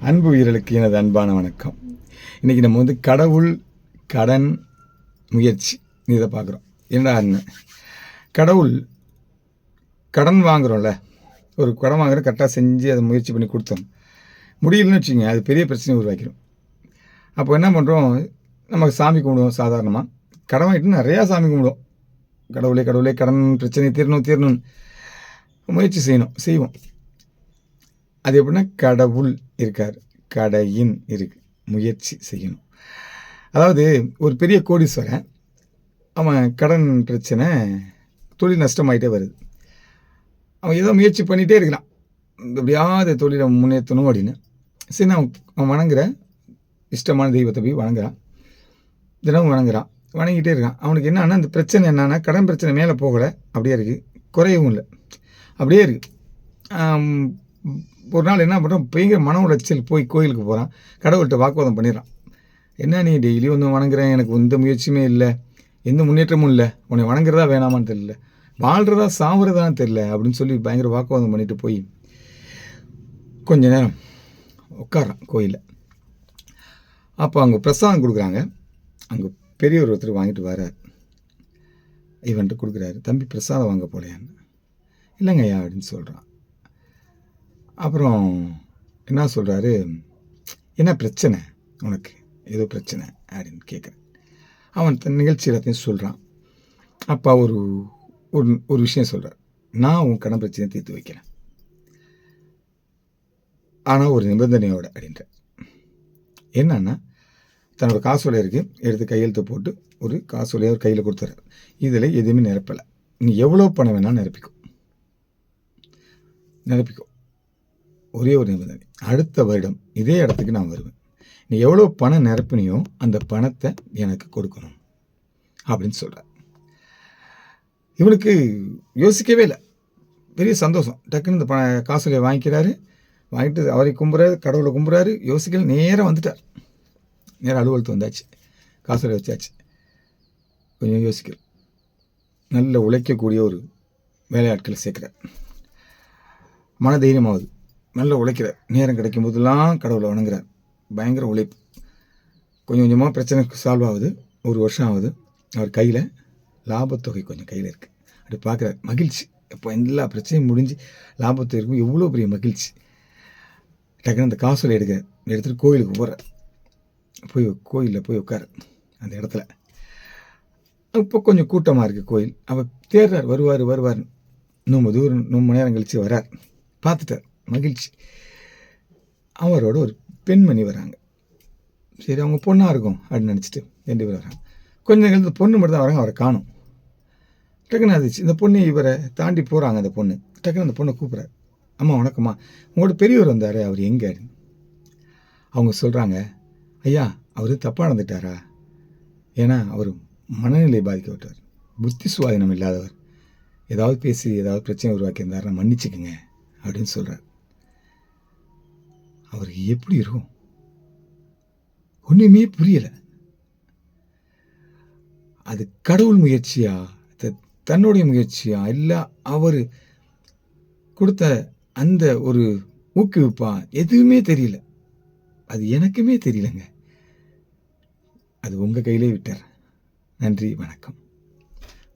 அன்பு உயிர்களுக்கு எனது அன்பான வணக்கம். இன்றைக்கி நம்ம கடவுள், கடன், முயற்சி இதை பார்க்குறோம். என்னடா கடவுள் கடன் வாங்குகிறோம்ல, ஒரு கடன் வாங்குறோம், கரெக்டாக செஞ்சு அதை முயற்சி பண்ணி கொடுத்தோம், முடியலன்னு வச்சுங்க, அது பெரிய பிரச்சனையை உருவாக்கிடும். அப்போ என்ன பண்ணுறோம், நமக்கு சாமி கும்பிடுவோம். சாதாரணமாக கடன் வாங்கிட்டு நிறையா சாமி கும்பிடுவோம். கடவுளே கடவுளே கடன் பிரச்சனை தீரணும் முயற்சி செய்வோம். அது எப்படின்னா, கடவுள் இருக்கார், கடையின் இருக்கு, முயற்சி செய்யணும். அதாவது ஒரு பெரிய கோடீஸ்வரன், அவன் கடன் பிரச்சனை, தொழில் நஷ்டமாயிட்டே வருது. அவன் ஏதோ முயற்சி பண்ணிகிட்டே இருக்கிறான், எப்படியாவது தொழிலை முன்னேற்றணும் அப்படின்னு. சரி, அவன் வணங்குற இஷ்டமான தெய்வத்தை போய் வணங்குறான், தினமும் வணங்குறான், வணங்கிட்டே இருக்கான். அவனுக்கு என்னன்னா, அந்த பிரச்சனை என்னன்னா, கடன் பிரச்சனை மேலே போகலை, அப்படியே இருக்குது, குறையவும் இல்லை, அப்படியே இருக்குது. ஒரு நாள் என்ன பண்ணுறான், பயங்கர மன உளைச்சல், போய் கோயிலுக்கு போகிறான், கடவுள்கிட்ட வாக்குவாதம் பண்ணிடுறான். என்ன நீ டெய்லி வந்து வணங்குறேன், எனக்கு எந்த முயற்சியுமே இல்லை, எந்த முன்னேற்றமும் இல்லை, உன்னை வணங்குறதா வேணாமான்னு தெரியல, வாழ்கிறதா சாவுறதான்னு தெரியல அப்படின்னு சொல்லி பயங்கர வாக்குவாதம் பண்ணிட்டு போய் கொஞ்ச நேரம் உட்காரான் கோயிலில். அப்போ அங்கே பிரசாதம் கொடுக்குறாங்க. அங்கே பெரியவர் ஒருத்தர் வாங்கிட்டு வரார், இவன்ட்டு கொடுக்குறாரு. தம்பி பிரசாதம் வாங்க போலையான்னு. இல்லைங்க ஐயா அப்படின்னு சொல்கிறான். அப்புறம் என்ன சொல்கிறாரு, என்ன பிரச்சனை உனக்கு, ஏதோ பிரச்சனை அப்படின்னு கேட்குறேன். அவன் தன் நிகழ்ச்சி எல்லாத்தையும் சொல்கிறான். அப்பா ஒரு ஒரு விஷயம் சொல்கிறார், நான் உன் கடன் பிரச்சனையை தீர்த்து வைக்கிறேன், ஆனால் ஒரு நிபந்தனையோட அப்படின்ற. என்னன்னா, தன்னோட காசோலை இருக்குது, எடுத்து கையெழுத்து போட்டு ஒரு காசோலையை ஒரு கையில் கொடுத்துறாரு. இதில் எதுவுமே நிரப்பலை, நீ எவ்வளோ பணம் வேணாலும் நிரப்பிக்கோ, ஒரே ஒரு நிபந்தனை, அடுத்த வருடம் இதே இடத்துக்கு நான் வருவேன், நீ எவ்வளோ பணம் நிரப்பினியோ அந்த பணத்தை எனக்கு கொடுக்கணும் அப்படின்னு சொல்கிறார். இவனுக்கு யோசிக்கவே இல்லை, பெரிய சந்தோஷம். டக்குன்னு இந்த காசோலையை வாங்கிக்கிறாரு, வாங்கிட்டு அவரை கும்புறாரு, கடவுளை கும்புறாரு, யோசிக்கல, நேராக வந்துட்டார். நேராக அலுவலகத்து வந்தாச்சு, காசோலை வச்சாச்சு. கொஞ்சம் யோசிக்கல, நல்ல உழைக்கக்கூடிய ஒரு வேலையாட்களை சேர்க்குறார். மன தைரியமாகுது, நல்லா உழைக்கிறார். நேரம் கிடைக்கும் போதெல்லாம் கடவுளை வணங்குறார், பயங்கர உழைப்பு. கொஞ்சம் கொஞ்சமாக பிரச்சனை சால்வ் ஆகுது. ஒரு வருஷம் ஆகுது. அவர் கையில் லாபத்தொகை கொஞ்சம் கையில் இருக்குது. அப்படி பார்க்குறார், மகிழ்ச்சி. இப்போ எல்லா பிரச்சனையும் முடிஞ்சு லாபத்தை இருக்கும், எவ்வளோ பெரிய மகிழ்ச்சி. டக்குன்னு அந்த காசோலை எடுத்துகிட்டு கோயிலுக்கு போகிறார். கோயிலில் போய் உட்கார அந்த இடத்துல. இப்போ கொஞ்சம் கூட்டமாக இருக்குது கோயில். அவர் தேடுறார், வருவார். இன்னும் மணி நேரம் கழித்து வரார். பார்த்துட்டார், மகிழ்ச்சி. அவரோட ஒரு பெண்மணி வராங்க. சரி, அவங்க பொண்ணாக இருக்கும் அப்படின்னு நினச்சிட்டு 2 பேர் வராங்க. கொஞ்சம் கழித்து பொண்ணு மட்டும் தான் வராங்க, அவரை காணும். டக்குன்னு ஆச்சு, இந்த பொண்ணு இவரை தாண்டி போகிறாங்க. அந்த பொண்ணு டக்குன்னு அந்த பொண்ணை கூப்பிட்றாரு, அம்மா வணக்கம்மா, உங்களோட பெரியவர் வந்தார், அவர் எங்கே? அவங்க சொல்கிறாங்க, ஐயா அவர் தப்பாக நடந்துட்டாரா, ஏன்னா அவர் மனநிலை பாதிக்கப்பட்டார், புத்தி சுவாதீனம் இல்லாதவர், ஏதாவது பேசி ஏதாவது பிரச்சனை உருவாக்கியிருந்தாருன்னா மன்னிச்சுக்குங்க அப்படின்னு சொல்கிறார். அவருக்கு எப்படி இருக்கும், ஒன்றுமே புரியலை. அது கடவுள் முயற்சியா, தன்னுடைய முயற்சியா, இல்லை அவர் கொடுத்த அந்த ஒரு ஊக்குவிப்பா, எதுவுமே தெரியல. அது எனக்குமே தெரியலங்க. அது உங்கள் கையிலே விட்டார். நன்றி, வணக்கம்.